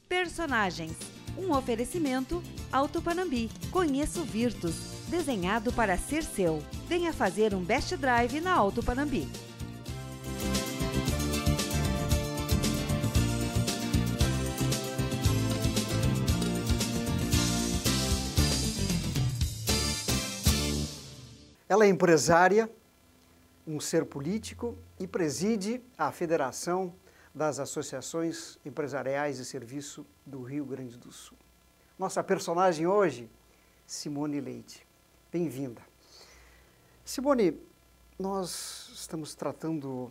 Personagens. Um oferecimento Auto Panambi. Conheça o Virtus, desenhado para ser seu. Venha fazer um Best Drive na Auto Panambi. Ela é empresária, um ser político e preside a Federação das Associações Empresariais de Serviço do Rio Grande do Sul. Nossa personagem hoje, Simone Leite. Bem-vinda. Simone, nós estamos tratando,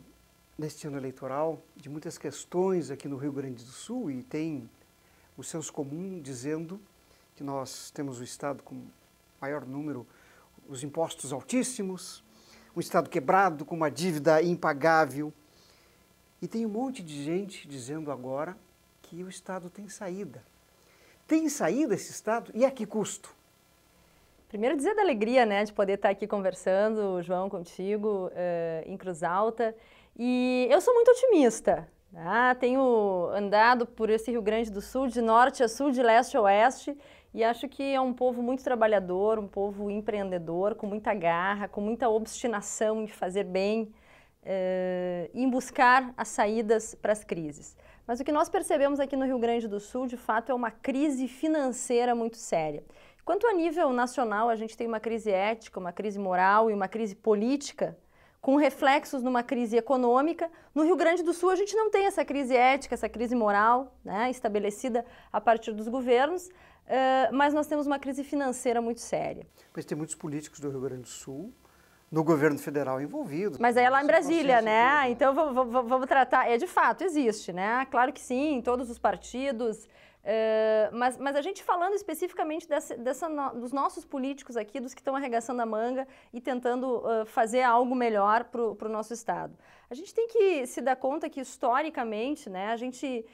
neste ano eleitoral, de muitas questões aqui no Rio Grande do Sul e tem o senso comum dizendo que nós temos o estado com maior número, os impostos altíssimos, um estado quebrado com uma dívida impagável. E tem um monte de gente dizendo agora que o estado tem saída. Tem saída esse estado e a que custo? Primeiro dizer da alegria, né, de poder estar aqui conversando, João, contigo, em Cruz Alta. E eu sou muito otimista. Tenho andado por esse Rio Grande do Sul, de norte a sul, de leste a oeste, e acho que é um povo muito trabalhador, um povo empreendedor, com muita garra, com muita obstinação em fazer bem, em buscar as saídas para as crises. Mas o que nós percebemos aqui no Rio Grande do Sul, de fato, é uma crise financeira muito séria. Enquanto a nível nacional a gente tem uma crise ética, uma crise moral e uma crise política, com reflexos numa crise econômica, no Rio Grande do Sul a gente não tem essa crise ética, essa crise moral, né, estabelecida a partir dos governos, mas nós temos uma crise financeira muito séria. Mas tem muitos políticos do Rio Grande do Sul, no governo federal envolvidos. Mas aí é lá em Brasília, né? Então vamos tratar, de fato, existe, né? Claro que sim, em todos os partidos. Mas a gente falando especificamente dos nossos políticos aqui, dos que estão arregaçando a manga e tentando fazer algo melhor para o nosso estado. A gente tem que se dar conta que, historicamente, né, a gente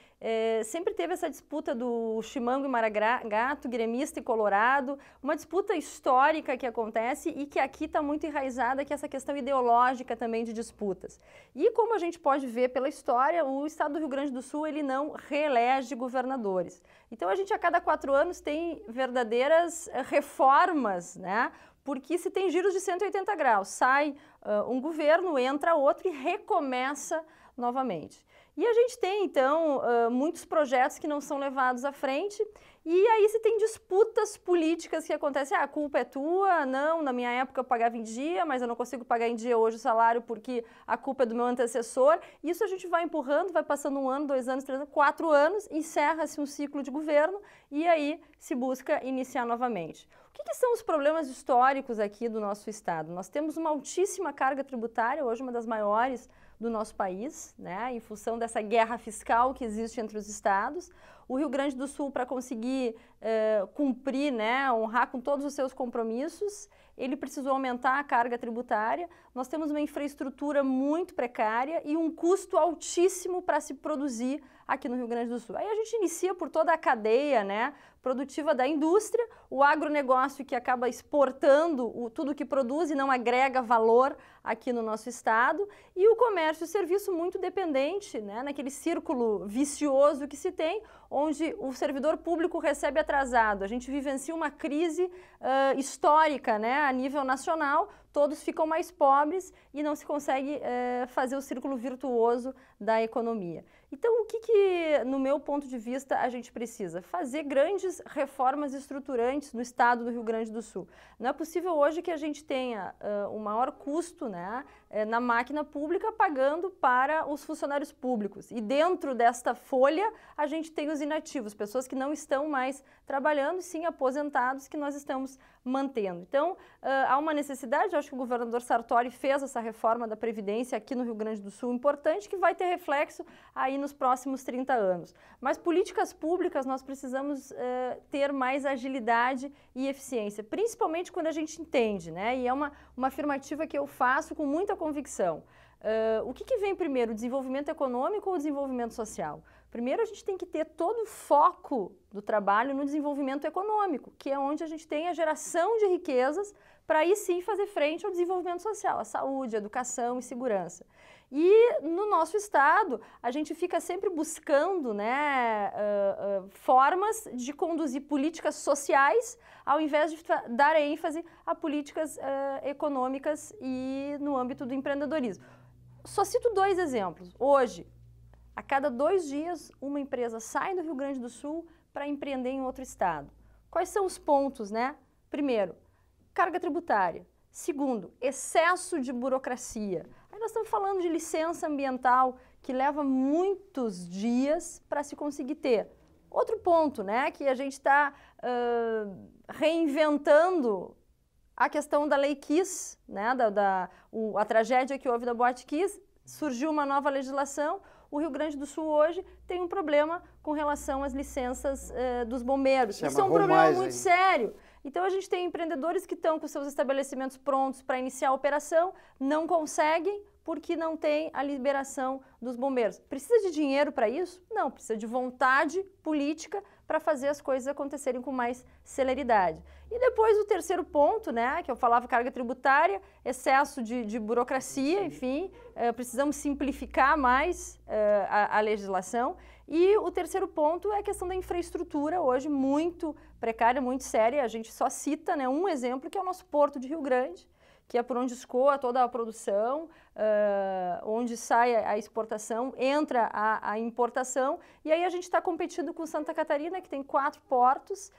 sempre teve essa disputa do Chimango e Maragato, gremista e colorado, uma disputa histórica que acontece e que aqui está muito enraizada, que é essa questão ideológica também de disputas. E como a gente pode ver pela história, o estado do Rio Grande do Sul ele não reelege governadores. Então a gente a cada 4 anos tem verdadeiras reformas, né? Porque se tem giros de 180 graus, sai um governo, entra outro e recomeça novamente. E a gente tem, então, muitos projetos que não são levados à frente e aí se tem disputas políticas que acontecem, a culpa é tua, não, na minha época eu pagava em dia, mas eu não consigo pagar em dia hoje o salário porque a culpa é do meu antecessor. Isso a gente vai empurrando, vai passando 1 ano, 2 anos, 3 anos, 4 anos, encerra-se um ciclo de governo e aí se busca iniciar novamente. O que são os problemas históricos aqui do nosso estado? Nós temos uma altíssima carga tributária, hoje uma das maiores do nosso país, né, em função dessa guerra fiscal que existe entre os estados. O Rio Grande do Sul, para conseguir cumprir, né, honrar com todos os seus compromissos, ele precisou aumentar a carga tributária. Nós temos uma infraestrutura muito precária e um custo altíssimo para se produzir aqui no Rio Grande do Sul. Aí a gente inicia por toda a cadeia, né, produtiva da indústria, o agronegócio que acaba exportando tudo que produz e não agrega valor aqui no nosso estado, e o comércio e serviço muito dependente, né, naquele círculo vicioso que se tem, onde o servidor público recebe atrasado. A gente vivencia uma crise histórica, né, a nível nacional, todos ficam mais pobres e não se consegue fazer o círculo virtuoso da economia. Então, o que, no meu ponto de vista, a gente precisa? Fazer grandes reformas estruturantes no estado do Rio Grande do Sul. Não é possível hoje que a gente tenha o maior custo, né, na máquina pública pagando para os funcionários públicos. E dentro desta folha, a gente tem os inativos, pessoas que não estão mais trabalhando, sim aposentados, que nós estamos mantendo. Então, há uma necessidade, eu acho que o governador Sartori fez essa reforma da Previdência aqui no Rio Grande do Sul, importante, que vai ter reflexo aí nos próximos 30 anos. Mas políticas públicas nós precisamos ter mais agilidade e eficiência, principalmente quando a gente entende, né? E é uma afirmativa que eu faço com muita convicção. O que vem primeiro, o desenvolvimento econômico ou o desenvolvimento social? Primeiro, a gente tem que ter todo o foco do trabalho no desenvolvimento econômico, que é onde a gente tem a geração de riquezas para aí sim fazer frente ao desenvolvimento social, a saúde, a educação e segurança. E no nosso estado, a gente fica sempre buscando, né, formas de conduzir políticas sociais, ao invés de dar ênfase a políticas econômicas e no âmbito do empreendedorismo. Só cito 2 exemplos. Hoje, a cada 2 dias, uma empresa sai do Rio Grande do Sul para empreender em outro estado. Quais são os pontos, né? Primeiro, carga tributária. Segundo, excesso de burocracia. Aí nós estamos falando de licença ambiental, que leva muitos dias para se conseguir ter. Outro ponto, né, que a gente está reinventando a questão da Lei Kiss, né, a tragédia que houve da Boate Kiss, surgiu uma nova legislação. O Rio Grande do Sul hoje tem um problema com relação às licenças dos bombeiros. Isso é um problema muito sério. Então, a gente tem empreendedores que estão com seus estabelecimentos prontos para iniciar a operação, não conseguem porque não tem a liberação dos bombeiros. Precisa de dinheiro para isso? Não, precisa de vontade política para fazer as coisas acontecerem com mais celeridade. E depois o terceiro ponto, né, que eu falava, carga tributária, excesso de burocracia, enfim, precisamos simplificar mais a legislação. E o terceiro ponto é a questão da infraestrutura, hoje muito precária, muito séria. A gente só cita, né, um exemplo, que é o nosso Porto de Rio Grande, que é por onde escoa toda a produção, onde sai a exportação, entra a importação, e aí a gente está competindo com Santa Catarina, que tem 4 portos,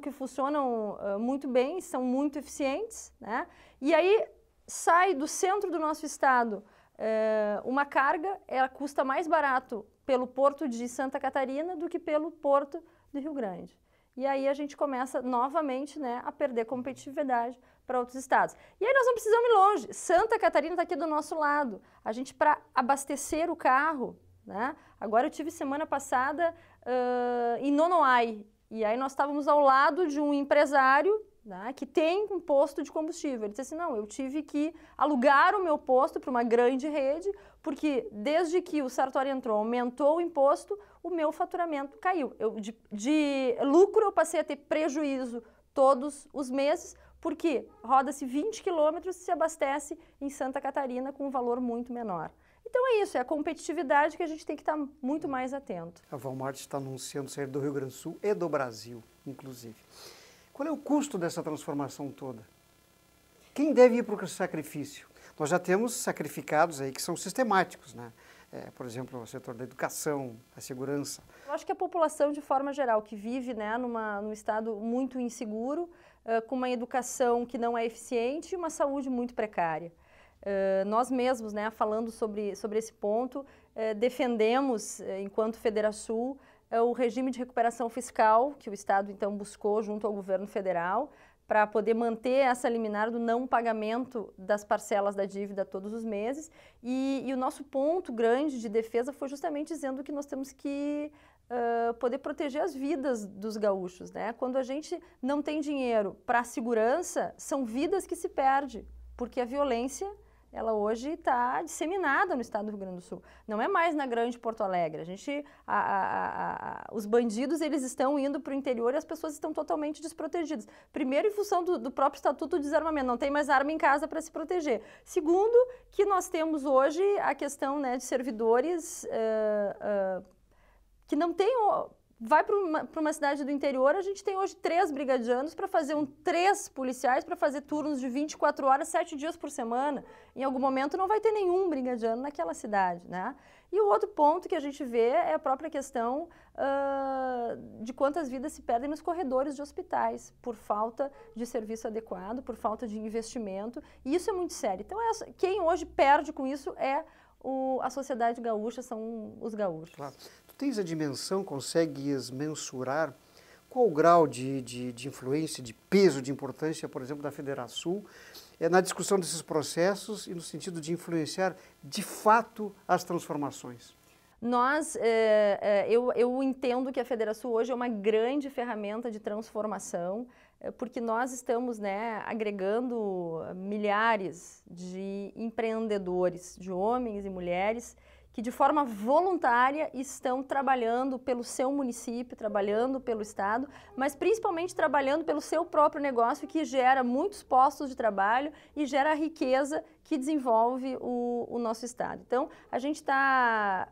que funcionam muito bem, são muito eficientes, né? E aí sai do centro do nosso estado uma carga, ela custa mais barato pelo porto de Santa Catarina do que pelo porto de Rio Grande. E aí a gente começa novamente, né, a perder competitividade para outros estados. E aí nós não precisamos ir longe. Santa Catarina está aqui do nosso lado. A gente, para abastecer o carro, né? Agora eu tive semana passada em Nonoai. E aí nós estávamos ao lado de um empresário, né, que tem um posto de combustível. Ele disse assim, não, eu tive que alugar o meu posto para uma grande rede, porque desde que o Sartori entrou, aumentou o imposto, o meu faturamento caiu. De lucro eu passei a ter prejuízo todos os meses, porque roda-se 20 quilômetros e se abastece em Santa Catarina com um valor muito menor. Então é isso, é a competitividade que a gente tem que estar muito mais atento. A Walmart está anunciando sair do Rio Grande do Sul e do Brasil, inclusive. Qual é o custo dessa transformação toda? Quem deve ir para o sacrifício? Nós já temos sacrificados aí que são sistemáticos, né? Por exemplo, o setor da educação, a segurança. Eu acho que a população, de forma geral, que vive, né, num estado muito inseguro, com uma educação que não é eficiente e uma saúde muito precária. Nós mesmos, né, falando sobre esse ponto, defendemos, enquanto Federasul, o regime de recuperação fiscal que o Estado, então, buscou junto ao governo federal para poder manter essa liminar do não pagamento das parcelas da dívida todos os meses. E o nosso ponto grande de defesa foi justamente dizendo que nós temos que poder proteger as vidas dos gaúchos, né? Quando a gente não tem dinheiro para a segurança, são vidas que se perdem, porque a violência, ela hoje está disseminada no estado do Rio Grande do Sul. Não é mais na grande Porto Alegre. Os bandidos, eles estão indo para o interior e as pessoas estão totalmente desprotegidas. Primeiro, em função do próprio Estatuto do Desarmamento, não tem mais arma em casa para se proteger. Segundo, que nós temos hoje a questão, né, de servidores que não tem... Vai para uma cidade do interior, a gente tem hoje 3 brigadianos para fazer 3 policiais para fazer turnos de 24 horas, 7 dias por semana. Em algum momento não vai ter nenhum brigadiano naquela cidade, né? E o outro ponto que a gente vê é a própria questão de quantas vidas se perdem nos corredores de hospitais, por falta de serviço adequado, por falta de investimento, e isso é muito sério. Então, quem hoje perde com isso é a sociedade gaúcha, são os gaúchos. Claro. Tu tens a dimensão, consegues mensurar qual o grau de influência, de peso, de importância, por exemplo, da Federasul na discussão desses processos e no sentido de influenciar, de fato, as transformações? Eu entendo que a Federasul hoje é uma grande ferramenta de transformação, porque nós estamos, né, agregando milhares de empreendedores, de homens e mulheres, que de forma voluntária estão trabalhando pelo seu município, trabalhando pelo estado, mas principalmente trabalhando pelo seu próprio negócio, que gera muitos postos de trabalho e gera a riqueza que desenvolve o nosso estado. Então, a gente está,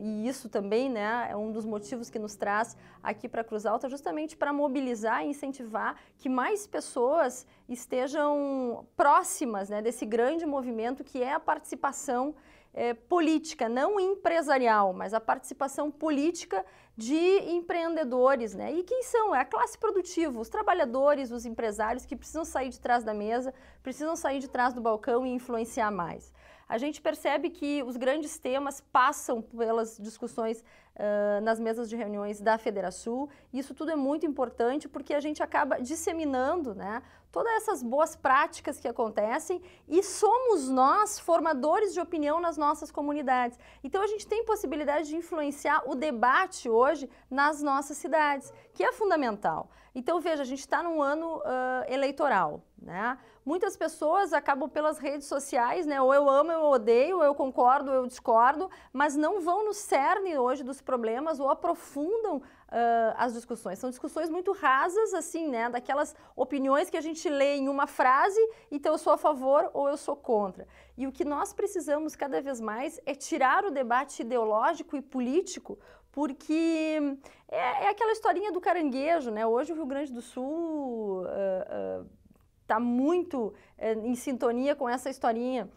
e isso também, né, é um dos motivos que nos traz aqui para Cruz Alta, justamente para mobilizar e incentivar que mais pessoas estejam próximas, né, desse grande movimento que é a participação política, não empresarial, mas a participação política de empreendedores, né? E quem são? É a classe produtiva, os trabalhadores, os empresários que precisam sair de trás da mesa, precisam sair de trás do balcão e influenciar mais. A gente percebe que os grandes temas passam pelas discussões nas mesas de reuniões da Federação. Isso tudo é muito importante porque a gente acaba disseminando, né, todas essas boas práticas que acontecem e somos nós formadores de opinião nas nossas comunidades. Então a gente tem possibilidade de influenciar o debate hoje nas nossas cidades, que é fundamental. Então veja, a gente está num ano eleitoral, né? Muitas pessoas acabam pelas redes sociais, né? Ou eu amo, eu odeio, ou eu concordo, ou eu discordo, mas não vão no cerne hoje dos problemas ou aprofundam as discussões. São discussões muito rasas, assim, né? Daquelas opiniões que a gente lê em uma frase, então eu sou a favor ou eu sou contra. E o que nós precisamos cada vez mais é tirar o debate ideológico e político, porque é aquela historinha do caranguejo, né? Hoje o Rio Grande do Sul está muito em sintonia com essa historinha,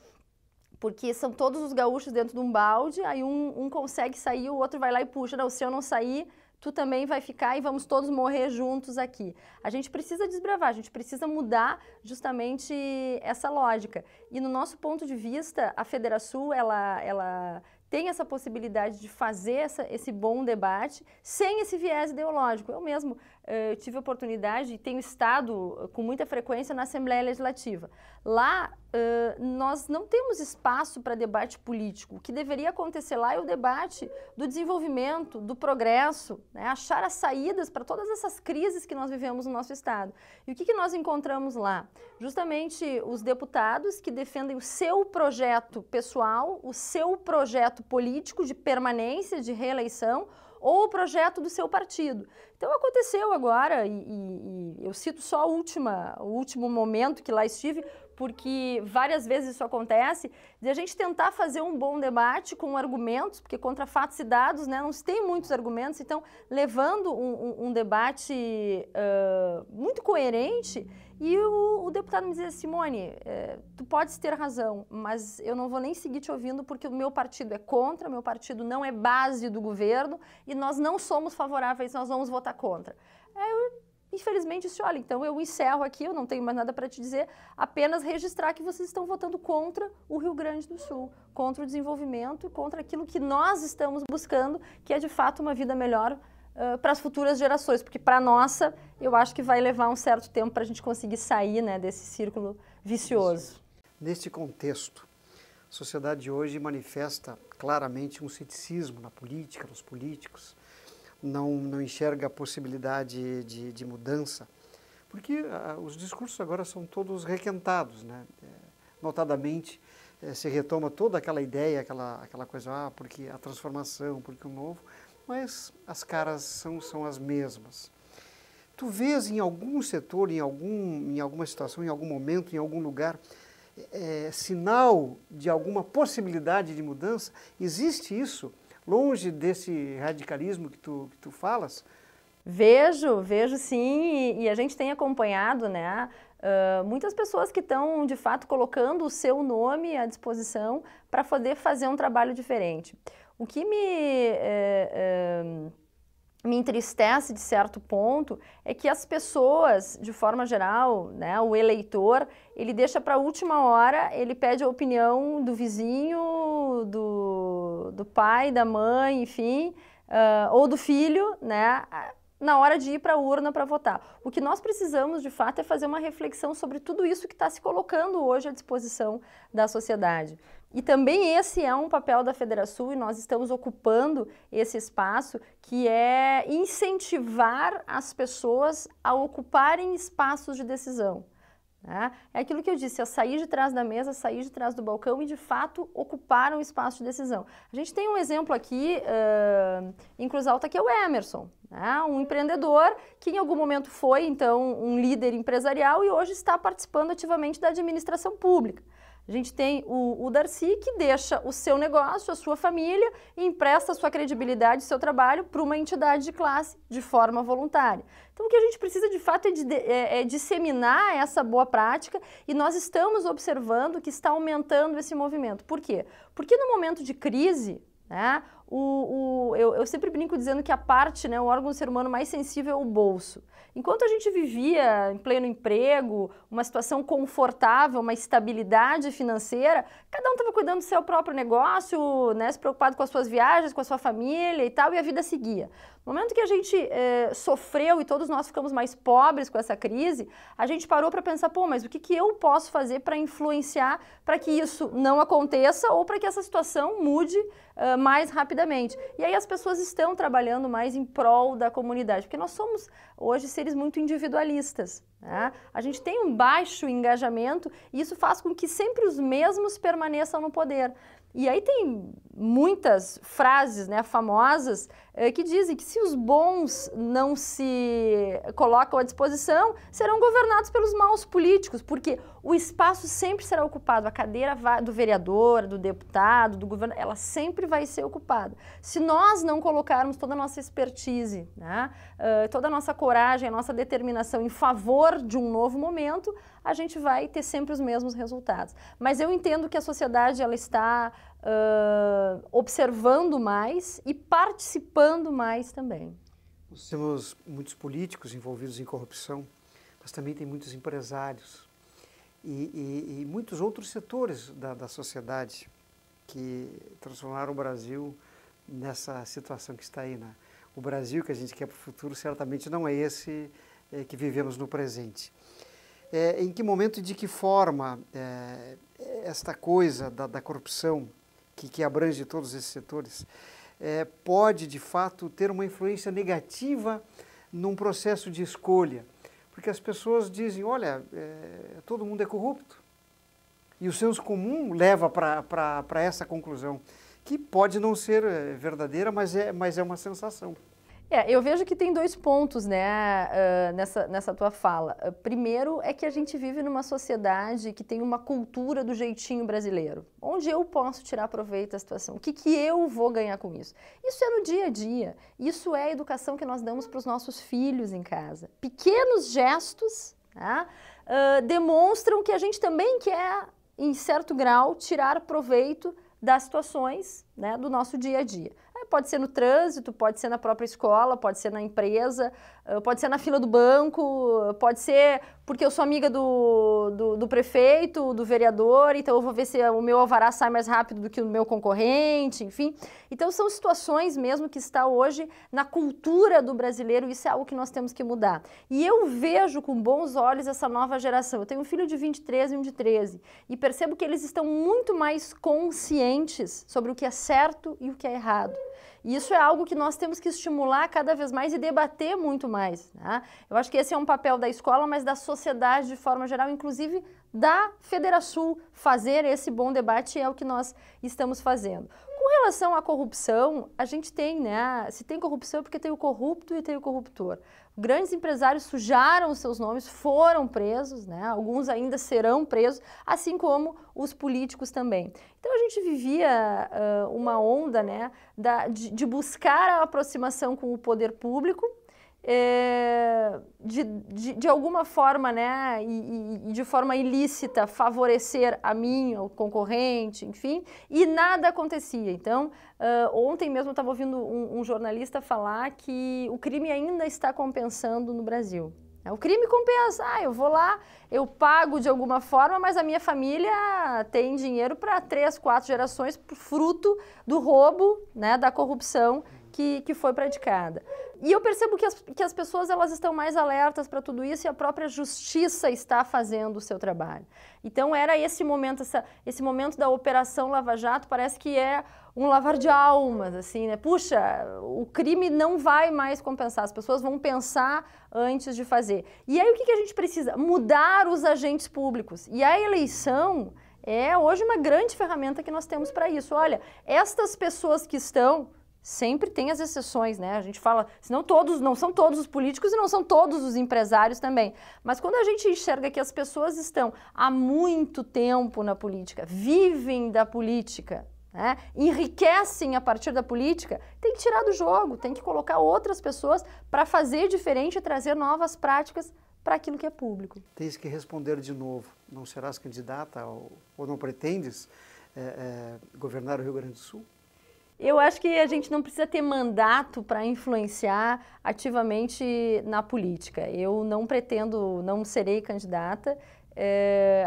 porque são todos os gaúchos dentro de um balde, aí um consegue sair, o outro vai lá e puxa, não, se eu não sair, tu também vai ficar e vamos todos morrer juntos aqui. A gente precisa desbravar, a gente precisa mudar justamente essa lógica. E no nosso ponto de vista, a Federação, ela tem essa possibilidade de fazer esse bom debate sem esse viés ideológico. Eu mesmo tive a oportunidade e tenho estado com muita frequência na Assembleia Legislativa. Lá, nós não temos espaço para debate político. O que deveria acontecer lá é o debate do desenvolvimento, do progresso, né? Achar as saídas para todas essas crises que nós vivemos no nosso estado. E o que nós encontramos lá? Justamente os deputados que defendem o seu projeto pessoal, o seu projeto político de permanência, de reeleição, ou o projeto do seu partido. Então aconteceu agora, e eu cito só o último momento que lá estive, porque várias vezes isso acontece, de a gente tentar fazer um bom debate com argumentos, porque contra fatos e dados, né, não se tem muitos argumentos, então levando um debate muito coerente, e o deputado me dizia, Simone, tu podes ter razão, mas eu não vou nem seguir te ouvindo porque o meu partido é contra, meu partido não é base do governo e nós não somos favoráveis, nós vamos votar contra. Infelizmente, disse, olha, então eu encerro aqui, eu não tenho mais nada para te dizer, apenas registrar que vocês estão votando contra o Rio Grande do Sul, contra o desenvolvimento, contra aquilo que nós estamos buscando, que é de fato uma vida melhor para as futuras gerações, porque para a nossa, eu acho que vai levar um certo tempo para a gente conseguir sair, né, desse círculo vicioso. Neste contexto, a sociedade de hoje manifesta claramente um ceticismo na política, nos políticos, não enxerga a possibilidade de mudança, porque os discursos agora são todos requentados, né? Notadamente, se retoma toda aquela ideia, aquela coisa, porque a transformação, porque o novo, mas as caras são as mesmas. Tu vês em algum setor, em alguma situação, em algum momento, em algum lugar, sinal de alguma possibilidade de mudança? Existe isso? Longe desse radicalismo que tu falas? Vejo sim, e a gente tem acompanhado, né, muitas pessoas que estão, de fato, colocando o seu nome à disposição para poder fazer um trabalho diferente. O que me entristece, de certo ponto, é que as pessoas, de forma geral, né, o eleitor, ele deixa para a última hora, ele pede a opinião do vizinho, do pai, da mãe, enfim, ou do filho, né, na hora de ir para a urna para votar. O que nós precisamos, de fato, é fazer uma reflexão sobre tudo isso que está se colocando hoje à disposição da sociedade. E também esse é um papel da Federação e nós estamos ocupando esse espaço, que é incentivar as pessoas a ocuparem espaços de decisão. né? É aquilo que eu disse, é sair de trás da mesa, sair de trás do balcão e, de fato, ocupar um espaço de decisão. A gente tem um exemplo aqui em Cruz Alta, que é o Emerson, né? Um empreendedor que em algum momento foi, então, um líder empresarial e hoje está participando ativamente da administração pública. A gente tem o Darcy, que deixa o seu negócio, a sua família, e empresta a sua credibilidade, o seu trabalho para uma entidade de classe de forma voluntária. Então, o que a gente precisa, de fato, é disseminar essa boa prática, e nós estamos observando que está aumentando esse movimento. Por quê? Porque no momento de crise, né, eu sempre brinco dizendo que a parte, né, o órgão do ser humano mais sensível é o bolso. Enquanto a gente vivia em pleno emprego, uma situação confortável, uma estabilidade financeira, cada um estava cuidando do seu próprio negócio, né, se preocupado com as suas viagens, com a sua família e tal, e a vida seguia. No momento que a gente sofreu e todos nós ficamos mais pobres com essa crise, a gente parou para pensar, pô, mas o que eu posso fazer para influenciar para que isso não aconteça ou para que essa situação mude mais rapidamente. E aí as pessoas estão trabalhando mais em prol da comunidade, porque nós somos hoje seres muito individualistas, né? A gente tem um baixo engajamento e isso faz com que sempre os mesmos permaneçam no poder. E aí tem muitas frases, né, famosas que dizem que se os bons não se colocam à disposição, serão governados pelos maus políticos, porque o espaço sempre será ocupado, a cadeira do vereador, do deputado, do governador, ela sempre vai ser ocupada. Se nós não colocarmos toda a nossa expertise, né, toda a nossa coragem, a nossa determinação em favor de um novo momento, a gente vai ter sempre os mesmos resultados. Mas eu entendo que a sociedade ela está observando mais e participando mais também. Nós temos muitos políticos envolvidos em corrupção, mas também tem muitos empresários e muitos outros setores da sociedade que transformaram o Brasil nessa situação que está aí, né? O Brasil que a gente quer para o futuro certamente não é esse que vivemos no presente. Em que momento e de que forma esta coisa da corrupção, que abrange todos esses setores, pode, de fato, ter uma influência negativa num processo de escolha? Porque as pessoas dizem, olha, todo mundo é corrupto. E o senso comum leva para essa conclusão, que pode não ser verdadeira, mas é uma sensação. Eu vejo que tem dois pontos, né, nessa tua fala. Primeiro é que a gente vive numa sociedade que tem uma cultura do jeitinho brasileiro. Onde eu posso tirar proveito da situação? O que eu vou ganhar com isso? Isso é no dia a dia. Isso é a educação que nós damos para os nossos filhos em casa. Pequenos gestos, tá, demonstram que a gente também quer, em certo grau, tirar proveito das situações, né, do nosso dia a dia. Pode ser no trânsito, pode ser na própria escola, pode ser na empresa, pode ser na fila do banco, pode ser porque eu sou amiga do prefeito, do vereador, então eu vou ver se o meu alvará sai mais rápido do que o meu concorrente, enfim. Então são situações mesmo que está hoje na cultura do brasileiro, isso é algo que nós temos que mudar. E eu vejo com bons olhos essa nova geração. Eu tenho um filho de 23 e um de 13 e percebo que eles estão muito mais conscientes sobre o que é certo e o que é errado. E isso é algo que nós temos que estimular cada vez mais e debater muito mais, né? Eu acho que esse é um papel da escola, mas da sociedade de forma geral, inclusive da Federação, fazer esse bom debate é o que nós estamos fazendo. Com relação à corrupção, a gente tem, né? Se tem corrupção é porque tem o corrupto e tem o corruptor. Grandes empresários sujaram os seus nomes, foram presos, né? Alguns ainda serão presos, assim como os políticos também. Então a gente vivia uma onda, né, de buscar a aproximação com o poder público, de alguma forma, né, e de forma ilícita, favorecer a mim, ao concorrente, enfim, e nada acontecia. Então, ontem mesmo eu estava ouvindo um jornalista falar que o crime ainda está compensando no Brasil. O crime compensa, eu vou lá, eu pago de alguma forma, mas a minha família tem dinheiro para 3, 4 gerações, fruto do roubo, né, da corrupção que foi praticada. E eu percebo que as pessoas elas estão mais alertas para tudo isso e a própria justiça está fazendo o seu trabalho. Então era esse momento da Operação Lava Jato, parece que é um lavar de almas, assim, né? Puxa, o crime não vai mais compensar, as pessoas vão pensar antes de fazer. E aí o que a gente precisa? Mudar os agentes públicos. E a eleição é hoje uma grande ferramenta que nós temos para isso. Olha, estas pessoas que estão, sempre tem as exceções, né? A gente fala, senão não são todos os políticos e não são todos os empresários também. Mas quando a gente enxerga que as pessoas estão há muito tempo na política, vivem da política, né? Enriquecem a partir da política, tem que tirar do jogo, tem que colocar outras pessoas para fazer diferente e trazer novas práticas para aquilo que é público. Tens que responder de novo. Não serás candidata ou não pretendes governar o Rio Grande do Sul? Eu acho que a gente não precisa ter mandato para influenciar ativamente na política. Eu não pretendo, não serei candidata.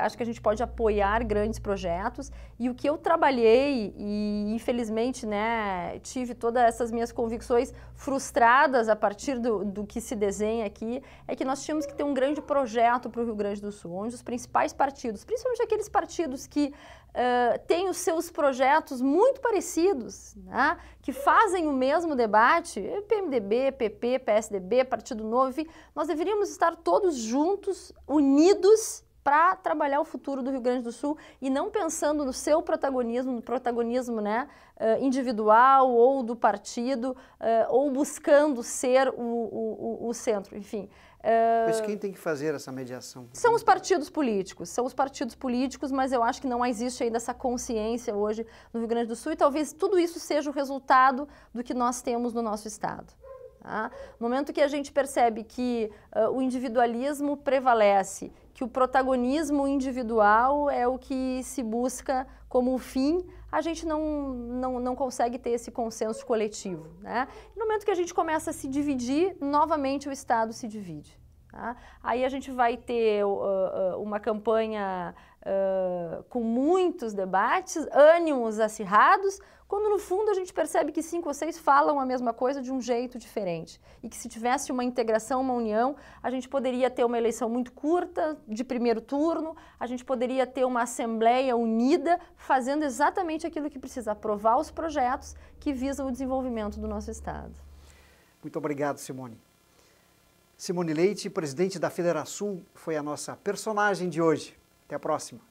Acho que a gente pode apoiar grandes projetos e o que eu trabalhei e infelizmente, né, tive todas essas minhas convicções frustradas a partir do que se desenha aqui, é que nós tínhamos que ter um grande projeto para o Rio Grande do Sul, onde os principais partidos, principalmente aqueles partidos que têm os seus projetos muito parecidos, né, que fazem o mesmo debate, PMDB, PP, PSDB, Partido Novo, enfim, nós deveríamos estar todos juntos, unidos, para trabalhar o futuro do Rio Grande do Sul e não pensando no seu protagonismo, no protagonismo, né, individual ou do partido, ou buscando ser o centro, enfim. Mas quem tem que fazer essa mediação? São os partidos políticos, mas eu acho que não existe ainda essa consciência hoje no Rio Grande do Sul e talvez tudo isso seja o resultado do que nós temos no nosso estado. Tá? No momento que a gente percebe que o individualismo prevalece, que o protagonismo individual é o que se busca como fim, a gente não consegue ter esse consenso coletivo. Né? No momento que a gente começa a se dividir, novamente o Estado se divide. Tá? Aí a gente vai ter uma campanha com muitos debates, ânimos acirrados, quando no fundo a gente percebe que 5 ou 6 falam a mesma coisa de um jeito diferente. E que se tivesse uma integração, uma união, a gente poderia ter uma eleição muito curta, de primeiro turno, a gente poderia ter uma assembleia unida, fazendo exatamente aquilo que precisa, aprovar os projetos que visam o desenvolvimento do nosso Estado. Muito obrigado, Simone. Simone Leite, presidente da Federação, foi a nossa personagem de hoje. Até a próxima.